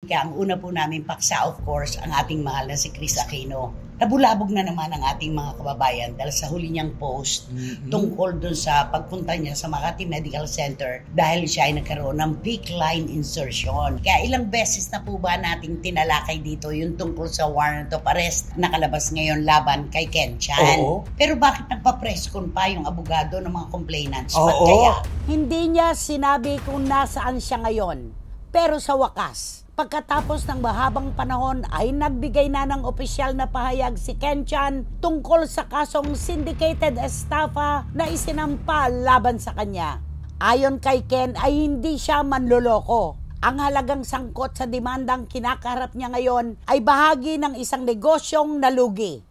Kaya ang una po namin paksa, of course, ang ating mahal na si Chris Aquino. Nabulabog na naman ang ating mga kababayan dahil sa huli niyang post tungkol dun sa pagpunta niya sa Makati Medical Center dahil siya ay nagkaroon ng PICC line insertion. Kaya ilang beses na po ba nating tinalakay dito yung tungkol sa warrant of arrest na nakalabas ngayon laban kay Ken Chan. Oo. Pero bakit nagpa-presscon pa yung abogado ng mga complainants? Oo. Ba't kaya? Hindi niya sinabi kung nasaan siya ngayon. Pero sa wakas, pagkatapos ng mahabang panahon ay nagbigay na ng opisyal na pahayag si Ken Chan tungkol sa kasong syndicated estafa na isinampa laban sa kanya. Ayon kay Ken ay hindi siya manloloko. Ang halagang sangkot sa demandang kinakaharap niya ngayon ay bahagi ng isang negosyong nalugi.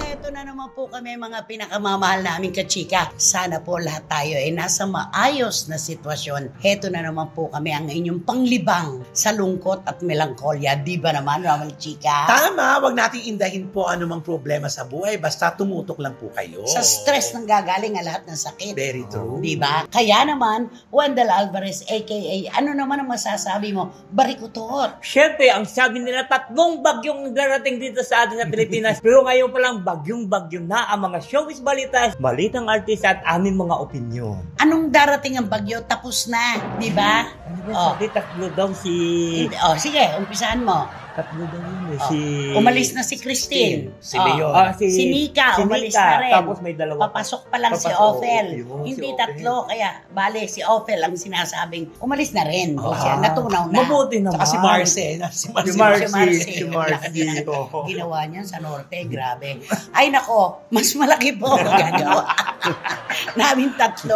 Ito na naman po kami mga pinakamamahal naming kachika. Sana po lahat tayo ay nasa maayos na sitwasyon. Heto na naman po kami ang inyong panglibang sa lungkot at melangkolya. Di ba naman, Ramel Chika? Tama, wag nating indahin po anumang problema sa buhay. Basta tumutok lang po kayo. Sa stress nang gagaling ang lahat ng sakit. Very true. Di ba? Kaya naman, Wendell Alvarez aka ano naman ang masasabi mo? Barikutor. Siyempre, ang sabi nila, 3 bagyong darating dito sa atin sa Pilipinas. Pero ngayon pa lang, bagyong na ang mga showbiz balitas, balitang artista at aming mga opinyon. Anong darating ang bagyo? Tapos na, di ba? Sabi, 3 daw si... Sige, umpisahan mo. 3 daw yun Umalis na si Christine. Si Leon. Si Nika, umalis na rin. Tapos may 2 Papasok pa lang si Ophel. Hindi 3, kaya bale si Ophel ang sinasabing umalis na rin. Siya natunaw na. Mabuti naman. Saka si Marce. Si Marcy. Ginawa niya sa Norte, grabe. Ay nako, mas malaki po ang gagawa. Namin 3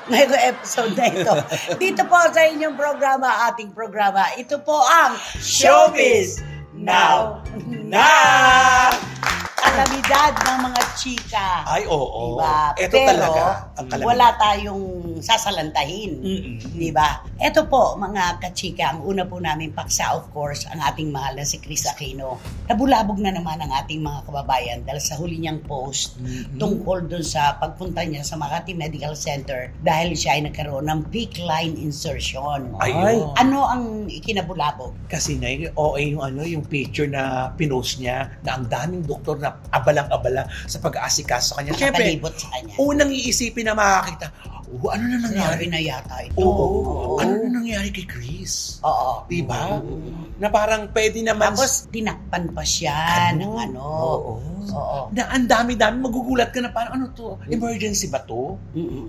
ngayong episode na ito. Dito po sa inyong programa, ating programa. Ito po ang Showbiz Now Na! kalamidad ng mga chika. Ay, oo. Diba? Ito pero, talaga ang kalamidad. wala tayong sasalantahin. Diba? Ito po, mga kachika, ang una po namin paksa, of course, ang ating mahal na si Chris Aquino. Nabulabog na naman ang ating mga kababayan dahil sa huli niyang post tungkol dun sa pagpunta niya sa Makati Medical Center dahil siya ay nagkaroon ng PICC line insertion. Ayun. Ano ang ikinabulabog? Kasi na yung picture na pinost niya na ang daming doktor na abalang-abala sa pag-aasikaso sa kanya. Siyempre, Nakatalibot sa kanya. unang iisipin na makakita, ano na nangyari? Grabe na yata ito. Oo. Ano na nangyari kay Chris? Oo. Diba? Na parang pwede naman... Tapos, tinakpan pa siya ng ano. Oo. Na ang dami-dami, magugulat ka na parang ano to? Emergency ba to?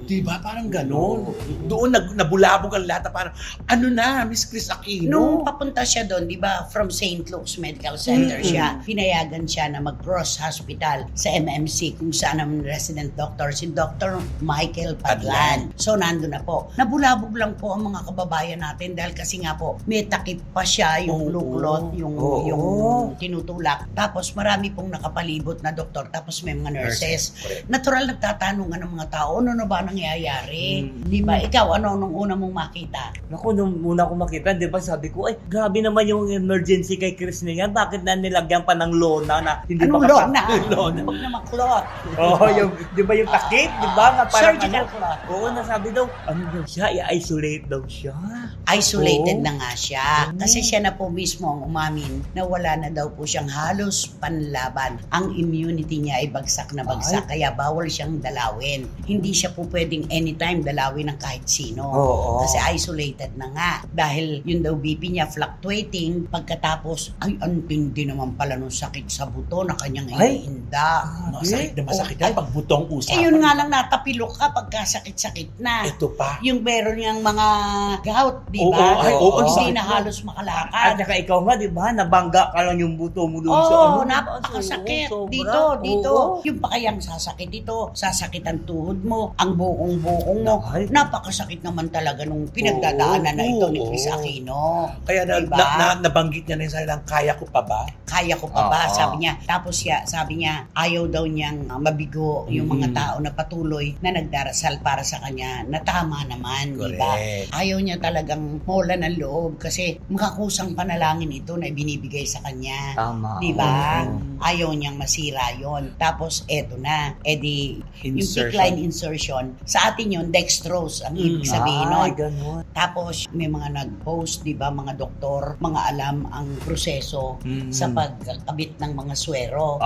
Diba? Parang ganon. Doon nabulabog ang lahat na parang, ano na, Miss Chris Aquino? Nung papunta siya doon, di ba, from St. Luke's Medical Center siya, pinayagan siya na mag-cross hospital sa MMC kung saan ang resident doctor, si Dr. Michael Padlan. So, nandun na po. Nabulabog lang po ang mga kababayan natin dahil kasi nga po, may takip pa siya, yung luklot, yung tinutulak. Tapos, marami pong nakapalibot na doktor, tapos may mga nurses. Natural nagtatanungan ng mga tao, ano na ba nangyayari? Di ba? Ikaw, ano nung una mong makita? Naku, nung una ko makita, di ba sabi ko, ay, grabe naman yung emergency kay Chris na yan. Bakit na nilagyan pa ng lona na hindi Anong pa lona? lona? Huwag na maklot. Yung, di ba yung takip? Di ba? Na parang Surgical cloth. Oo, nasabi daw, ano daw siya? I-isolate daw siya. Isolated na nga siya. Kasi siya na po mismo ang umamin na wala na daw po siyang halos panlaban. Ang immunity niya ay bagsak na bagsak. Kaya bawal siyang dalawin. Hindi siya po pwedeng anytime dalawin ng kahit sino. Kasi isolated na nga. Dahil yun daw BP niya fluctuating. Pagkatapos, ay, ang tindi naman pala nung sakit sa buto na kanyang iniinda. Masakit yan pag butong usapan. Eh yun nga lang natapilok ka pagka sakit-sakit na. Ito pa. Yung meron niyang mga gout, di ba? Hindi na halos makalakad. At saka ikaw nga, di ba? Nabangga ka lang yung buto mo doon sa Oo, napakasakit. Sobra. Dito. Oo. Yung pa kayang sasakit ito, sasakit ang tuhod mo, ang buong-buong mo. Ay. Napakasakit naman talaga nung pinagdadaanan na ito ni Chris Aquino. Kaya Diba? nabanggit niya na yung salilang, kaya ko pa ba? Kaya ko pa ba? Oo. Sabi niya. Tapos sabi niya, ayaw daw niyang mabigo yung mga tao na patuloy na nagdarasal para sa kanya na tama naman, di ba? Correct. Ayaw niya talagang mawala ng loob kasi makakusang panalangin ito na ibinibigay sa kanya. Tama. Di ba? Oo. Ayaw niyang masira yon. Tapos eto na, yung Insertion. PICC insertion, sa atin yun, dextrose ang ibig sabihin nun. Ganun. Tapos may mga nag-post, 'di ba, mga doktor, mga alam ang proseso sa pagkabit ng mga swero.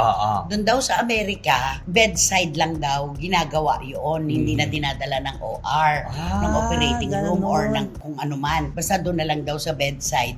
Doon daw sa Amerika, bedside lang daw ginagawa 'yon, hindi na dinadala ng OR, ng operating room or ng kung ano man. Basta doon na lang daw sa bedside.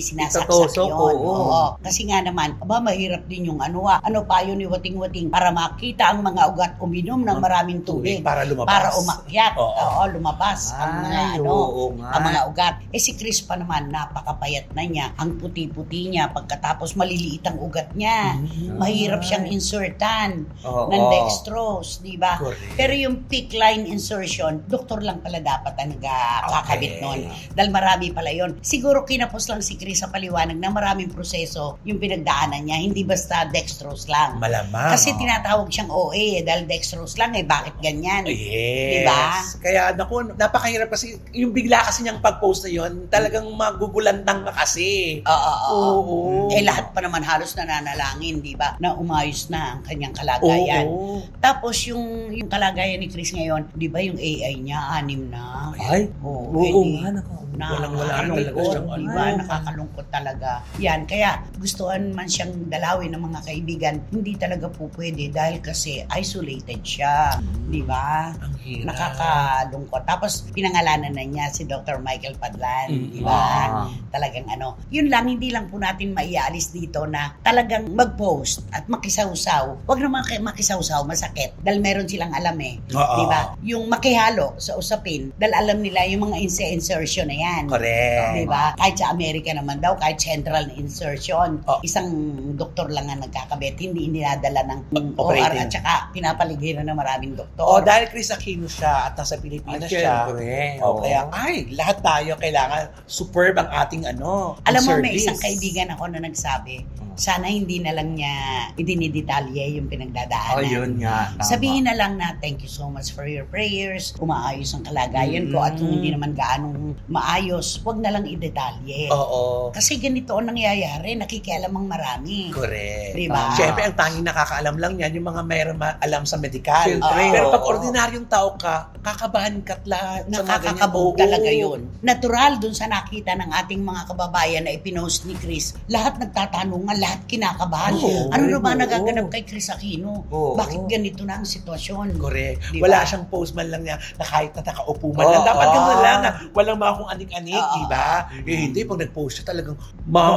Sinasaksak Itutusok, 'yon. oo. Oo. Kasi nga naman, mahirap din yung ano pa yun ni wating-wating para makita ang mga ugat, uminom ng maraming tubig Para lumabas. para umakyat. Oo. Oo, lumabas ang mga Ay, oo nga. ang mga ugat. Si Chris pa naman, napakapayat na niya. Ang puti-puti niya, pagkatapos maliliit ang ugat niya. Mahirap siyang insertan Oo. ng dextrose, di ba? Correct. Pero yung PICC line insertion, doktor lang pala dapat ang nagkakabit Okay. nun. Dahil marami pala yon. Siguro kinapos lang si Chris sa paliwanag na maraming proseso yung pinagdaanan niya, hindi basta dextrose lang. Malamang. Kasi tinatawag siyang OA dahil dextrose lang bakit ganyan? Yes. Diba? Kaya naku, napakahirap kasi yung bigla kasi niyang pag-post na yun, talagang magugulantang ka kasi. Oo. Lahat pa naman halos nananalangin, di ba? Na umayos na ang kanyang kalagayan. Oo. Tapos yung kalagayan ni Chris ngayon, di ba yung AI niya, 6 na. Ay, Oo, oo edi, nga, naka- Walang-wala na talaga nakakalungkot, siyang di ano. ba? Nakakalungkot talaga. Yan, kaya gustuhan man siyang dalawin ng mga kaibigan, hindi talaga po pwede dahil kasi isolated siya, di ba? Ang hirap. Nakakalungkot. Tapos pinangalanan na niya si Dr. Michael Padlan, di ba? Talagang yun lang, hindi lang po natin maialis dito na talagang mag-post at makisawsaw. Huwag naman makisawsaw, masakit. Dahil meron silang alam Oo. di ba? Yung makihalo sa usapin, dahil alam nila yung mga insertion na yan. Correct. Di ba? Kahit sa Amerika naman daw, kahit central insertion, Oh. isang doktor lang ang nagkakabit, hindi dinadala ng OR Operating. at saka pinapaligiran ng maraming doktor. Dahil Chris Aquino siya at nasa Pilipinas siya. Kaya, lahat tayo kailangan superb ang ating Alam mo, may service. isang kaibigan ako na nagsabi, sana hindi na lang niya idinidetalye yung pinagdadaanan. yun nga. Tama. Sabihin na lang na, thank you so much for your prayers, umaayos ang kalagayan ko, at kung hindi naman gaanong maayos, wag na lang idetalye. Oo. Kasi ganito ang nangyayari, nakikialam ang marami. Correct. Diba? Siyempre, ang tanging nakakaalam lang yan, yung mga mayroon alam sa medikal. Siyempre, Pero oo. pag ordinaryong tao ka, kakabahan ka't lahat. sa mga ganyan. Nakakakabog Oo. talaga yun. Natural dun sa nakita ng ating mga kababayan na ipinost ni Chris, lahat nagtatanungan, lahat kinakabahan. Oo. Ano na ba Oo. nagaganap kay Chris Aquino? Oo. Bakit ganito na ang sitwasyon? Correct. Diba? Wala siyang post man lang niya na kahit na nakaupo man Oo. lang. Dapat gano'n lang. Walang mga kung anik-anik, Oo. di ba? Hindi, pag nag-post siya talagang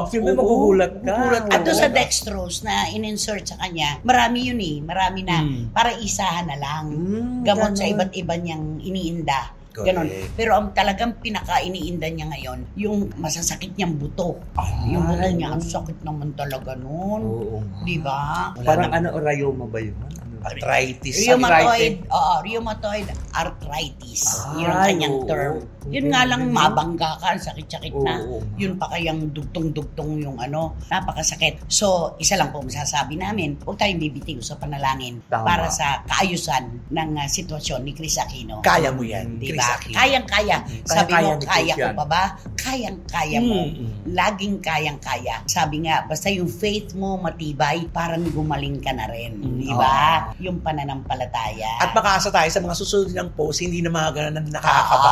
Siyempre, Oo. magugulat ka. Magugulat At doon sa talaga. dextrose na in-insert sa kanya, marami yun marami na. Para isahan na lang. Gamot sa iba't iba niyang iniinda. Ganon. Correct. Pero ang talagang pinaka-iniinda niya ngayon, yung masasakit niyang buto. Yung buto niya, ang sakit naman talaga nun. Oo nga. Di ba? Parang rayoma ba yun? Arthritis. Rheumatoid arthritis. Yun ang kanyang oo. term. Yun nga lang, mabangga ka, ang sakit-sakit na. Oo. Yun pa kayang dugtong-dugtong yung napakasakit. So, isa lang po masasabi namin, huwag tayong bibitiw sa panalangin Tama. para sa kaayusan ng sitwasyon ni Chris Aquino. Kaya mo yan, Di Chris ba? Aquino. Kayang-kaya. Sabi Kaya-kaya mo, ni kaya Chris ko yan. pa ba? Kayang-kaya mo. Laging kayang-kaya. Sabi nga, basta yung faith mo matibay, parang gumaling ka na rin. Di ba? Yung pananampalataya. At makaasa tayo sa mga susunod ng post, hindi na mga ganun na nakakaba.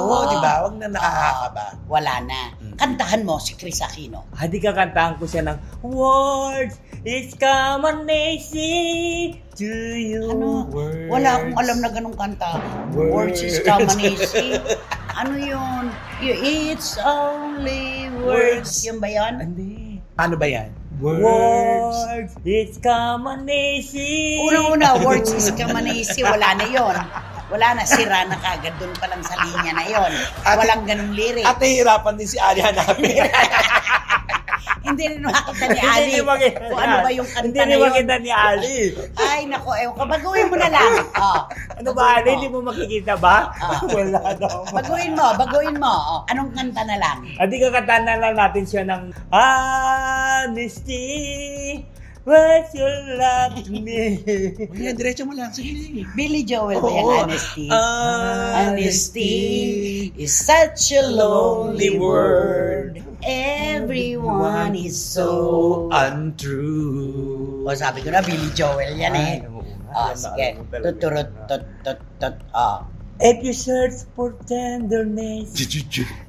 Oo, di ba? Huwag na nakakaba. Wala na. Kantahan mo si Chris Aquino. Hindi kakantahan ko siya ng Words is common easy to you. Ano? Words. Wala akong alam na ganong kanta. Words is common easy. Ano yun? It's only words. Yung ba yun? Hindi. Ano ba yan? Words is common easy. Unang-una, words is common easy. Wala na yon. Wala na, sira na kagad doon pa lang sa linya na yon. Walang ganong lyrics. At nahihirapan din si Ali hanapin. Hindi rin makita ni Ali. Hindi makita Kung ano ba yung kanta Hindi na rin yun. makita ni Ali. Ay, nako, ewan ka. Baguhin mo na lang. Oh, Ano ba, Ali? Hindi mo makikita ba? Wala daw. Baguhin mo. Oh, anong kanta na lang? Hindi kakanta na lang natin siya ng Honesty, what's your love to me? Yan, diretso mo lang. Sige. Billy Joel ba yan, Honesty? Honesty is such a lonely word. Everyone is so... untrue. O, sabi ko na, Billy Joel yan eh. Sige. Tuturut. If you search for tenderness,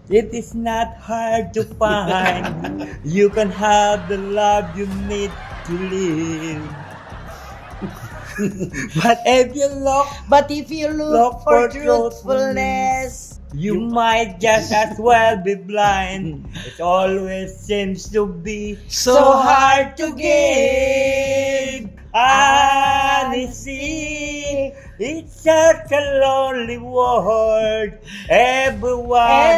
it is not hard to find. You can have the love you need to live. But if you look for truthfulness, you might just as well be blind. It always seems to be so hard to give. Honesty, it's such a lonely world. Everyone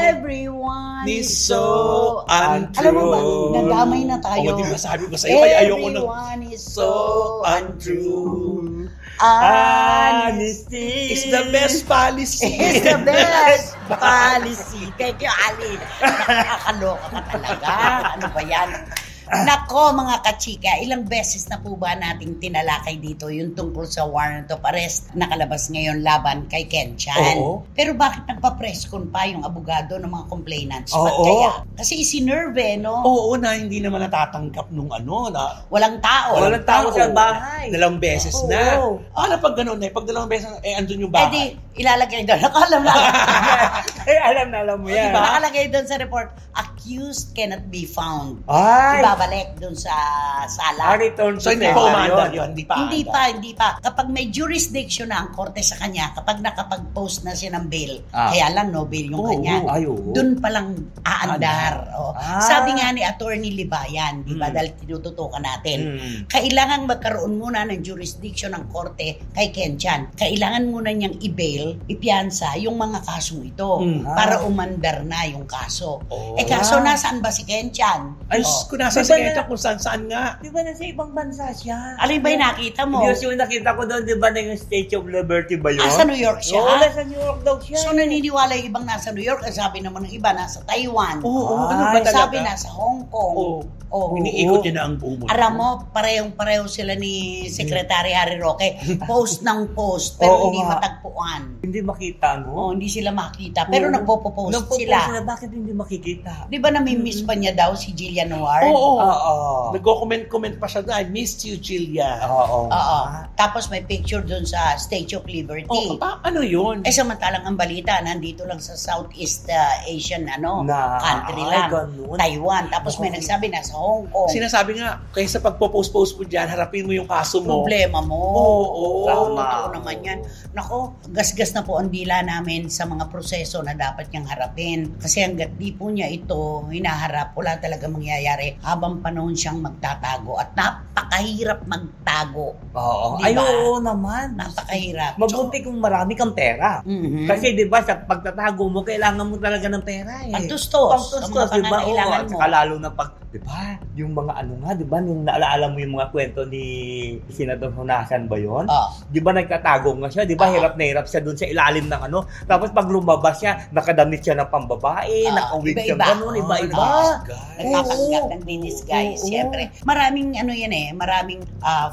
is so untrue. Alam mo ba, nadamay na tayo. Oo, di ba sabi ko sa'yo, kaya ayoko na. Everyone is So untrue. Honesty It's the best policy. It's the best policy. Thank you, Ali. Nakakaloka ka talaga. Ano ba yan? Nako mga kachika, ilang beses na po ba nating tinalakay dito yung tungkol sa warrant of arrest nakalabas ngayon laban kay Ken Chan. Oo. Pero bakit nagpa-presscon pa yung abogado ng mga complainants? Oo. Ba't kaya? Kasi isinerve, no? Oo, na hindi naman natatanggap nung na Walang tao. Walang tao sa bahay. Dalawang beses Oo. na. Ano pag ganun pag dalawang beses na, andun yung bahay. Eh di, ilalagay doon. Nakalam na. alam mo yan. Diba? Nakalagay doon sa report, accused cannot be found. Ay! Ibabalik doon sa sala. Return to So, hindi pa sender umandar yun. yun. Hindi pa. Hindi pa. Kapag may jurisdiction na ang korte sa kanya, kapag nakapag-post na siya ng bail, Ah. kaya lang no bail yung Oo, kanya, oo. dun palang aandar. Oh. Ah. Sabi nga ni Attorney Libayan, di ba, Hmm. dahil tinututukan natin, Hmm. kailangan magkaroon muna ng jurisdiction ng korte kay Ken Chan. Kailangan muna niyang i-bail, ipiyansa yung mga kasong ito para umandar na yung kaso. Oh. Kaso nasaan ba si Ken Chan? Ay, Oh. kung nasa Diba sekreto, na- kung saan nga. Di ba nasa ibang bansa siya? Alin ba yung nakita mo? Diyos yung nakita ko doon, di ba na yung Statue of Liberty ba yun? Sa New York siya? Oo, nasa New York daw siya. So naniniwala yung ibang nasa New York, ang sabi naman ng iba nasa Taiwan. Oo, ano ba Ay, talaga? Sabi nasa Hong Kong. Oo. Oo. Iniikot niya na ang buong mundo. Aram mo, parehong-pareho sila ni Secretary Harry Roque. Post ng post, pero Oo hindi nga. matagpuan. Hindi makita, no? Hindi sila makita, pero Oo. nagpo-post Nagpo-post sila. Bakit hindi makikita? Di ba nami-miss pa niya daw si Jillian Ward? Oo. Oo. Nagko-comment pa siya na, I missed you, Jillia. Oo. Oo. Tapos may picture dun sa Statue of Liberty. Ano yun? Samantalang ang balita, nandito lang sa Southeast Asian Na- country ay, lang. ganun. Taiwan. Tapos may nagsabi nasa Hong Kong. Sinasabi nga, kaysa pagpo-post-post mo dyan, harapin mo yung kaso mo. Problema mo. Oo. Tama. Totoo naman yan. Nako, gasgas na po ang dila namin sa mga proseso na dapat niyang harapin. Kasi hanggat di po niya ito hinaharap, wala talaga mangyayari habang panahon siyang magtatago. At napakahirap magtago. Oo. Di Ay, ba? oo naman. Napakahirap. Mabuti kung marami kang pera. Mhm. Kasi 'di ba sa pagtatago mo kailangan mo talaga ng pera eh. Pangtustos. Pangtustos, Ang mga 'di ba? Oo, pangangailangan at mo. saka lalo na pag 'di ba, yung mga ano nga, 'di ba, yung naalala mo yung mga kwento ni Senator Honasan ba 'yon? Oh. 'Di ba nagtatago nga siya, 'di ba? Hirap na hirap siya doon sa ilalim ng ano. Tapos pag lumabas siya, nakadamit siya ng pambabae, nakawig siya iba-iba. ganun, iba-iba. Nagpapanggap Oo. ng disguise. Oo. Siyempre, maraming maraming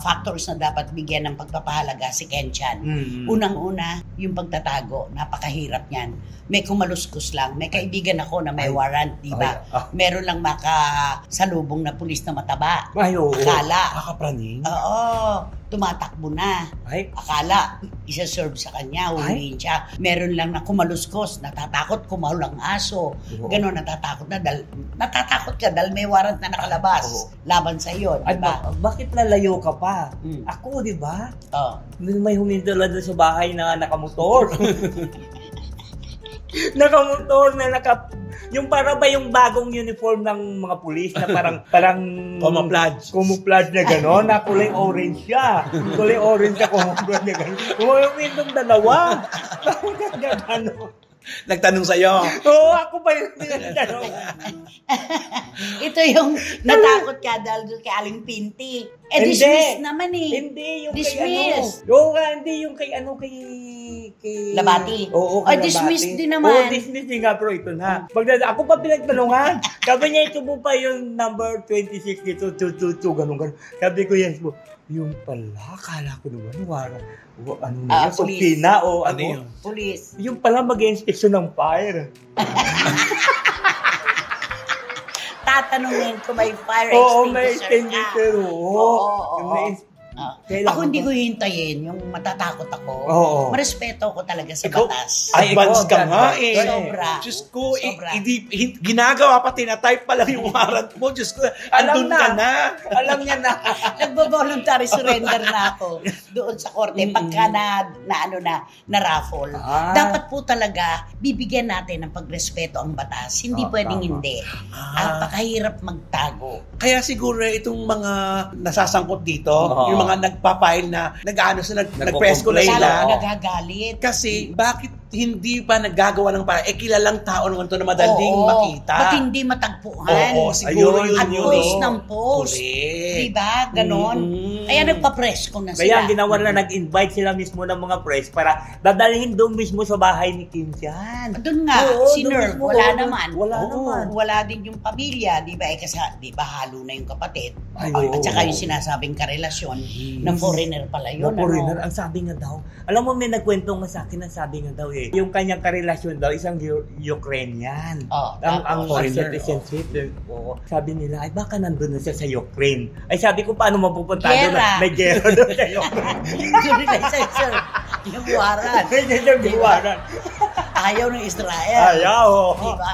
factors na dapat bigyan ng pagpapahalaga si Ken Chan. Mm. Unang-una, yung pagtatago, napakahirap niyan. May kumaluskus lang. May kaibigan ako na may warrant, di ba? Ay, Meron lang makasalubong na pulis na mataba. Ay, oo. Akala, Kakapraning. tumatakbo na. Ay, Akala, isa-serve sa kanya, huliin siya. Meron lang na kumaluskos, natatakot, kumahul ang aso. Oo. Ganon, natatakot ka dahil may warrant na nakalabas Oo. laban sa iyo, ay di ba? bakit lalayo ka pa? Mm. Ako, 'di ba? Oh. May humindala doon sa bahay na nakamotor. Nakamotor na yung para ba yung bagong uniform ng mga pulis na parang camouflage na gano'n, na kulay orange siya. Kulay orange siya, camouflage na gano'n. Yung dalawa. Gano'n. Nagtanong sa'yo. Oo, ako ba yung tinanong? Ito yung natakot ka dahil doon kay Aling Pinti. Dismiss naman eh. Hindi, yung Dismiss. kay ano. Oo, hindi yung kay Labati. Oo, kay dismiss Labati. din naman. Oo, dismiss din nga, bro. Ito na. Ako pa pinagtanungan. Sabi niya, ito mo pa yung number 26 dito, 222, ganun. Sabi ko, yes po. Yung pala, akala ko naman, ano na yun, police. Sopina o Ano ano. yun? Police. Yung pala mag-inspeksyon ng fire. Tatanungin ko may fire Oo, may extinguisher ka. extinguisher. Oo. Oo. Ako hindi ko hintayin yung matatakot ako. Oo. Marespeto ko talaga sa Ikaw, batas. advance ikaw, ka ganun. nga eh. Sobra. Diyos ko, Sobra. ginagawa pa, tinatype pa lang yung warrant mo. Diyos ko, andun ka na. Alam niya na. Nagbo-voluntary surrender na ako doon sa korte pagka na raffle. Dapat po talaga bibigyan natin ng pagrespeto ang batas. Hindi pwedeng tama. hindi. Napakahirap magtago. Kaya siguro itong mga nasasangkot dito, Oo. yung mga nagpa-file na nag-press ko na Nagko-complain. sila. Lalo Oo. nagagalit. Kasi bakit hindi pa naggagawa ng para? Kilalang tao naman to na madaling Oo. makita. Ba't hindi matagpuan? Oo, siguro Ayun, At yun. post eh. ng post. Correct. Diba? Ganon. Mm. Kaya nagpa-press ko na Kaya ang sila. ginawa na nag-invite sila mismo ng mga press para dadalhin doon mismo sa bahay ni Kim Chan. Doon nga, Oo, si doon Nerve, mismo, wala doon. naman. Wala Oo, naman. Wala din yung pamilya, di ba? Kasi, di ba, halo na yung kapatid. Ay, At oo. saka yung sinasabing karelasyon na foreigner pala yun. Na foreigner, ang sabi nga daw. Alam mo, may nagkwento nga sa akin, ang sabi nga daw yung kanyang karelasyon daw, isang Ukrainian. Ang foreigner, citizenship. Oo. Sabi nila, ay baka nandun na siya sa Ukraine. Ay sabi ko, paano mapupunta doon? Gera. May gera doon sa Ukraine. Yun nila, sir. Yung waran. May waran. Ayaw ng Israel. Ayaw. Diba?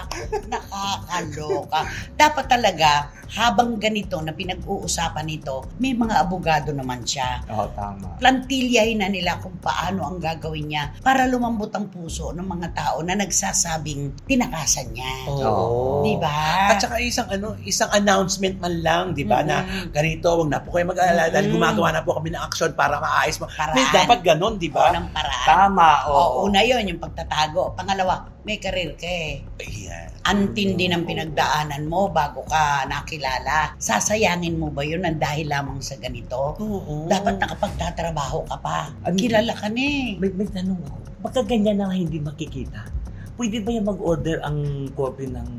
Nakakaloka. Dapat talaga, habang ganito na pinag-uusapan nito, may mga abogado naman siya. Oo, tama. Plantilyahin na nila kung paano ang gagawin niya para lumambot ang puso ng mga tao na nagsasabing tinakasan niya. Oo. Di ba? At saka isang announcement man lang, di ba, na ganito, wag na po kayo mag-alala dahil gumagawa na po kami ng action para maayos mo. Paraan. Dapat ganon, di ba? ng paraan. Tama, oo. Una yun, yung pagtatago. Pangalawa, may karir ka eh. Ayan. Antindi ng pinagdaanan mo bago ka nakilala. Sasayangin mo ba yun ng dahil lamang sa ganito? Oo. Dapat nakapagtatrabaho ka pa. Ano- Kilala ka na eh. May tanong ako. Baka ganyan na hindi makikita. Pwede ba yung mag-order ang copy ng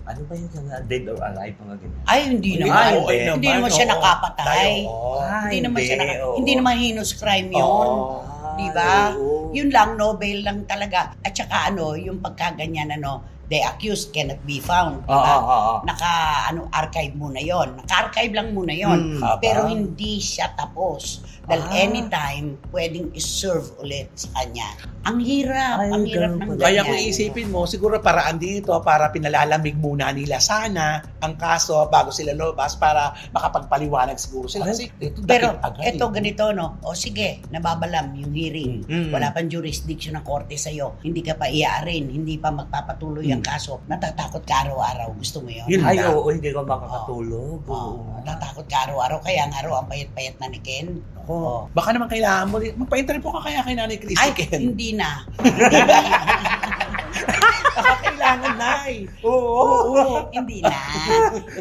ano ba yun sa Dead or Alive mga ganyan? Ay, hindi Hindi naman. naman, Hindi naman siya oo. nakapatay. Oo. Hindi naman siya oo. hindi naman heinous crime yun. Oo. Di ba? Oo. Yun lang, Nobel lang talaga. At saka yung pagkaganyan the accused cannot be found. Di ba? Oo. Archive muna yon. Naka-archive lang muna yon. Pero hindi siya tapos. Dahil anytime, pwedeng iserve ulit sa kanya. Ang hirap. Ay, Ang hirap ganun ng pala. Kaya ganyan. kung iisipin mo, siguro paraan dito para pinalalamig muna nila sana ang kaso bago sila lobas para makapagpaliwanag siguro sila. Kasi ito Pero dakit agad. eto ganito o sige, nababalam yung hearing. Wala pang jurisdiction ng korte sa'yo. Hindi ka pa iaarin, hindi pa magpapatuloy ang kaso. Natatakot ka araw-araw. Gusto mo yun? Yun Ay, lang. oo, hindi ka makakatulog. Oo. Natatakot ka araw-araw. Kaya nga raw, ang payat-payat na ni Ken. Oo. Baka naman kailangan mo, magpa-interview ka kaya kay Nanay Christy Ay, Ken. hindi na. Baka kailangan na Oo, hindi na.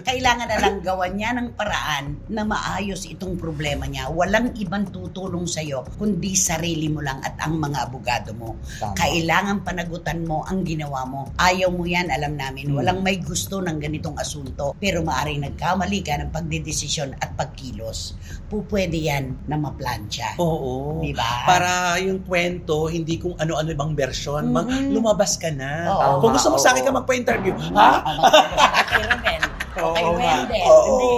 Kailangan na lang gawan niya ng paraan na maayos itong problema niya. Walang ibang tutulong sa'yo, kundi sarili mo lang at ang mga abogado mo. Tama. Kailangan panagutan mo ang ginawa mo. Ayaw mo yan, alam namin. Walang may gusto ng ganitong asunto. Pero maaaring nagkamali ka ng pagdedesisyon at pagkilos. Pupwede yan na maplansya. Oo. Diba? Para yung kwento, hindi kung ano-ano ibang version, lumabas ka na. Oo. Kung gusto mo sa akin ka magpa-interview, ha? Kay Romel. Kay Oo nga. Wendell. Oo.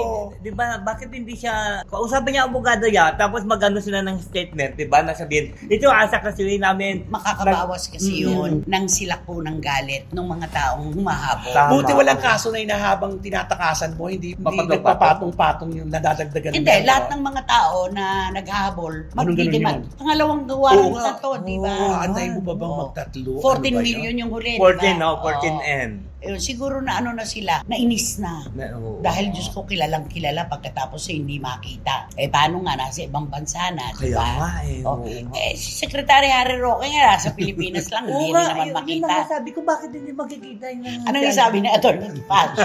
Di ba, bakit hindi siya, kausapin niya ang abogado niya, tapos magano sila ng statement, di ba, nasabihin, ito asa kasi namin. Makakabawas kasi yun ng silak po ng galit ng mga taong humahabol. Tama. Buti walang kaso na inahabang tinatakasan mo, hindi Mapatong-patong. nagpapatong-patong yung nadadagdagan. Hindi, lahat ng mga tao na naghahabol, magdidiman. Pangalawang gawa ng tato, di ba? Antay mo ba bang Oo. magtatlo? 14 Ano ba million yung huli, 14, di ba? no? 14 Oo. N. Siguro na ano na sila, nainis na. Oo. Dahil Diyos ko kilalang kilala pagkatapos hindi makita. Paano nga, nasa ibang bansa na, Kaya diba? nga Oh, oo nga. si Secretary Harry Roque nga, nasa Pilipinas lang, hindi na naman Yun makita. nga sabi ko, bakit hindi makikita yung... Ano yung sabi ni Atty. Pasio?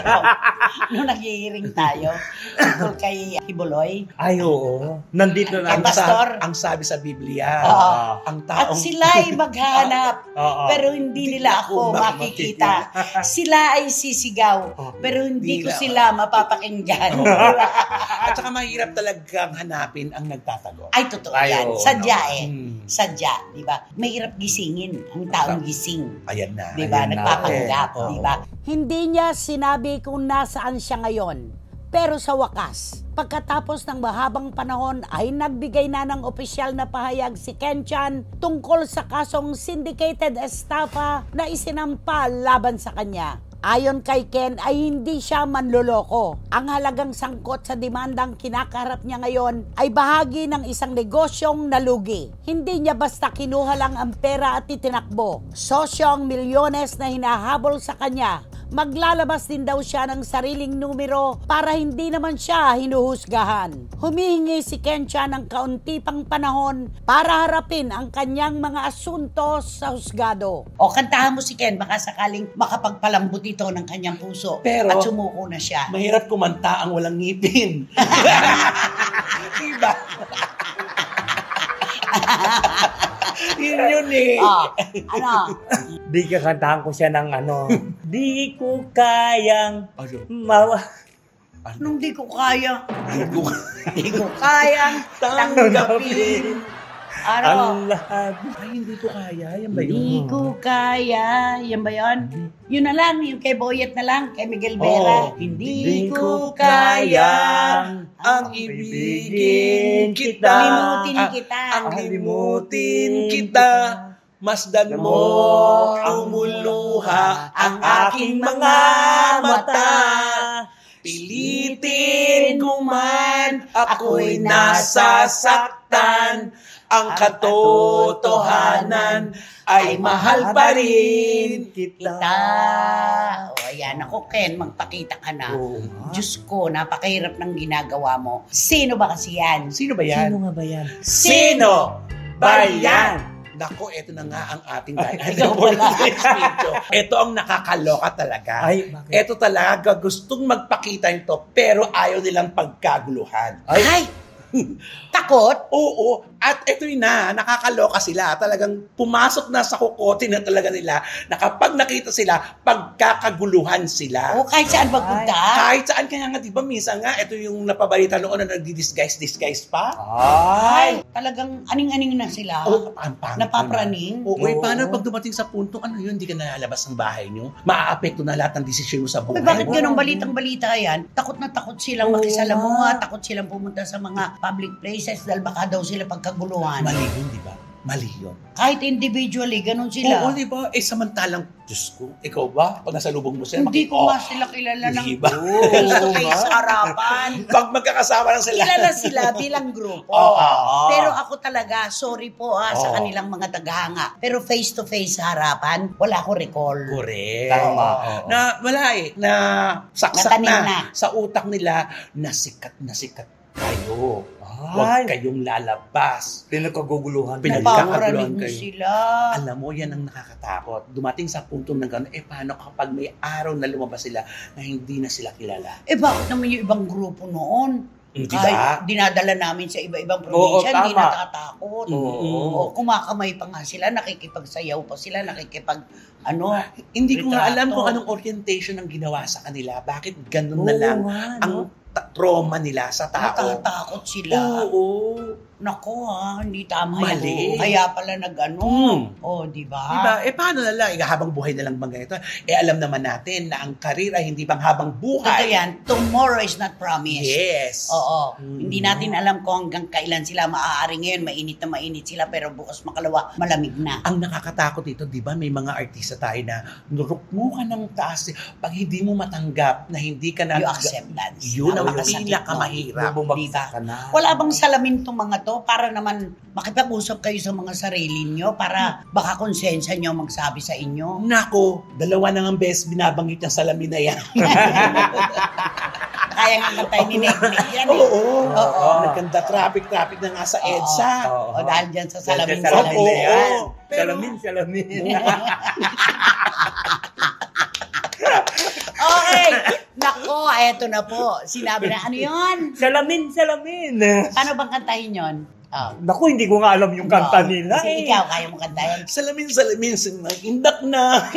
Nung nag-hearing tayo, tungkol kay Kibuloy. Ay, oo. Nandito na. Ay, pastor. Ang sabi sa Biblia, Oo. ang At taong... sila ay maghanap, Oo. pero hindi nila ako makikita. Sila ay sisigaw, pero hindi ko sila mapapakinggan. At saka mahirap talagang hanapin ang nagtatago. Ay, totoo Ay, yan. oo, Sadya Hmm. Sadya, di ba? Mahirap gisingin ang taong gising. Ayan na. Di ba? Ayun na. Nagpapanggap, Oo. di ba? Hindi niya sinabi kung nasaan siya ngayon. Pero sa wakas, pagkatapos ng mahabang panahon ay nagbigay na ng opisyal na pahayag si Ken Chan tungkol sa kasong syndicated estafa na isinampa laban sa kanya. Ayon kay Ken ay hindi siya manloloko. Ang halagang sangkot sa demandang kinakaharap niya ngayon ay bahagi ng isang negosyong nalugi. Hindi niya basta kinuha lang ang pera at itinakbo. Sosyong milyones na hinahabol sa kanya. Maglalabas din daw siya ng sariling numero para hindi naman siya hinuhusgahan. Humihingi si Ken Chan ng kaunti pang panahon para harapin ang kanyang mga asunto sa husgado. O, kantahan mo si Ken, baka sakaling makapagpalambot ito ng kanyang puso. Pero- at sumuko na siya. Mahirap kumanta ang walang ngipin. Diba? Yun eh. Ano? Di kakantahan ko siya ng ano. Di ko kayang mawa... Anong di ko kaya? Hindi ko Di ko kayang tanggapin. Ano? Ang lahat. Ay, hindi ko kaya. Yan ba yun? Di ko kaya. Yan ba yun? Yun na lang, yung kay Boyet na lang, kay Miguel Vera. Oo. Hindi ko kaya ang ibigin kita. Limutin kita. Ang limutin kita. Masdan mo umuluha ang aking mga mata. Pilitin ko man ako'y nasasaktan. Ang katotohanan ay mahal pa rin Kita. O, ayan. Ako, Ken, magpakita ka na. Oo. Diyos ko, napakahirap ng ginagawa mo. Sino ba kasi yan? Sino ba yan? Sino nga ba yan? Sino ba yan? Nako, eto na nga ang ating Ikaw pala. video. Ito ang nakakaloka talaga. Ay, bakit? Ito talaga, gustong magpakita nito, pero ayaw nilang pagkaguluhan. Ay! Takot? Oo, at ito yun na, nakakaloka sila. Talagang pumasok na sa kukote na talaga nila na kapag nakita sila, pagkakaguluhan sila. O, kahit saan magpunta? Kahit saan, kaya nga, di ba, minsan nga, ito yung napabalita noon na nagdi-disguise pa. Ay! Talagang aning-aning na sila. Oo, pang-pang. Napapraning? Oo, Oo. paano pag dumating sa punto, ano yun, hindi ka nalalabas ng bahay nyo? Maaapekto na lahat ng desisyon mo sa Uy, buhay. bakit ganun balitang-balita yan? Takot na takot silang Oo makisalamuha, nga. takot silang pumunta sa mga public places dahil baka daw sila pagkaguluhan. Mali yun, di ba? Mali yun. Kahit individually, ganun sila. Oo, di ba? Samantalang, Diyos ko, ikaw ba? Pag nasa lubong mo sila, Hindi ko nga sila kilala ng Di ba? face-to-face harapan. Pag magkakasama lang sila. Kilala sila bilang grupo. Oo. Pero ako talaga, sorry po sa Oo. kanilang mga tagahanga. Pero face-to-face harapan, wala ko recall. Correct. Tama, Oo. oo. Na wala na saksak Natanim na. sa utak nila na sikat kayo. Ay. Huwag kayong lalabas. Pinagkaguguluhan. Pinagkakaguluhan Napaparaning mo kayo. sila. Alam mo, yan ang nakakatakot. Dumating sa punto ng gano'n, paano kapag may araw na lumabas sila na hindi na sila kilala? Bakit naman yung ibang grupo noon? Di Kahit ba? dinadala namin sa iba-ibang Oo, probinsya, hindi tama. natatakot. Oo. Kumakamay pa nga sila, nakikipagsayaw pa sila, Hindi ko nga alam retrato. kung anong orientation ang ginawa sa kanila. Bakit ganun na Oo lang nga, ang trauma nila sa tao? Natatakot sila. Oo. Nako hindi tama Mali. yun. Kaya pala nag-ano. Di ba? Diba? Paano na lang? Habang buhay na lang bang ganito? Alam naman natin na ang karir ay hindi bang habang Totoo buhay. yan. Tomorrow is not promised. Yes. Oo. Hindi natin alam kung hanggang kailan sila maaari ngayon. Mainit na mainit sila pero bukas makalawa malamig na. Ang nakakatakot dito, di ba, may mga artista tayo na nurukmo ka ng taas. Pag hindi mo matanggap na hindi ka na... Yung acceptance. Yun ang Napakasakit pinakamahirap. nun. Bumagsak ka na. Wala bang salamin tong mga to para naman makipag-usap kayo sa mga sarili nyo para baka konsensya nyo magsabi sa inyo. Nako, dalawa na ang best binabanggit ng salamin na yan. Kaya nga kantay ni Neknek yan eh. Oo. Nagkanda traffic na nga sa EDSA. O dahil dyan sa salamin. Salamin na yan. Pero- Salamin. Okay. Nako, eto na po. Sinabi na, ano yun? Salamin. Paano bang kantahin yun? Oh. Naku, hindi ko nga alam yung kanta Oo. nila Kasi ikaw, kaya mo kantahin. Salamin, indak na.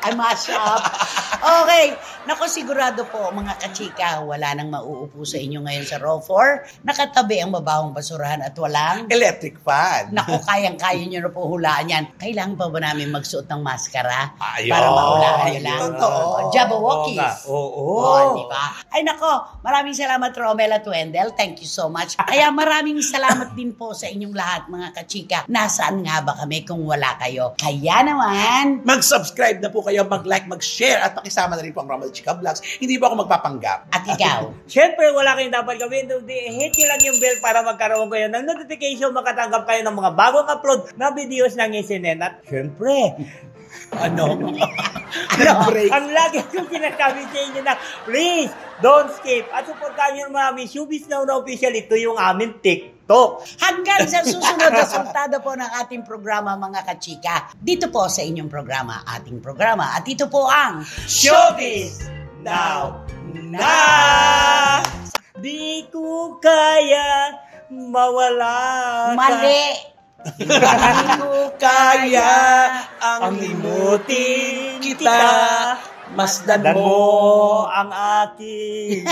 Ay, mash up. Okay. Naku, sigurado po, mga kachika, wala nang mauupo sa inyo ngayon sa row 4. Nakatabi ang mabahong basurahan at walang... Electric fan. Naku, kayang-kaya nyo na po hulaan yan. Kailangan pa ba namin magsuot ng maskara? Ayun. Para mahulaan nyo lang? Totoo. Jabberwockies. Oo. Di ba? Ay, nako, maraming salamat, Romel at Wendell. Thank you so much. Kaya maraming salamat din po sa inyong lahat, mga kachika. Nasaan nga ba kami kung wala kayo? Kaya naman... Mag-subscribe na po kayo, mag-like, mag-share, at pakisama na rin po ang Romel Chika Vlogs. Hindi ba ako magpapanggap? At ikaw? Siyempre, wala kayong dapat gawin. Hit nyo lang yung bell para magkaroon kayo ng notification, makatanggap kayo ng mga bagong upload na videos ng SNN. At siyempre, Nag-break. ang lagi kong sinasabi sa inyo na, please, don't skip. At supportahan nyo naman aming Showbiz Now na official. Ito yung aming TikTok. Hanggang sa susunod na sultado po ng ating programa, mga kachika. Dito po sa inyong programa, ating programa. At ito po ang Showbiz Now na! Di ko kaya mawala ka. Mali! Hindi ko Kaya ang limutin kita, masdan Dan mo mo ang aking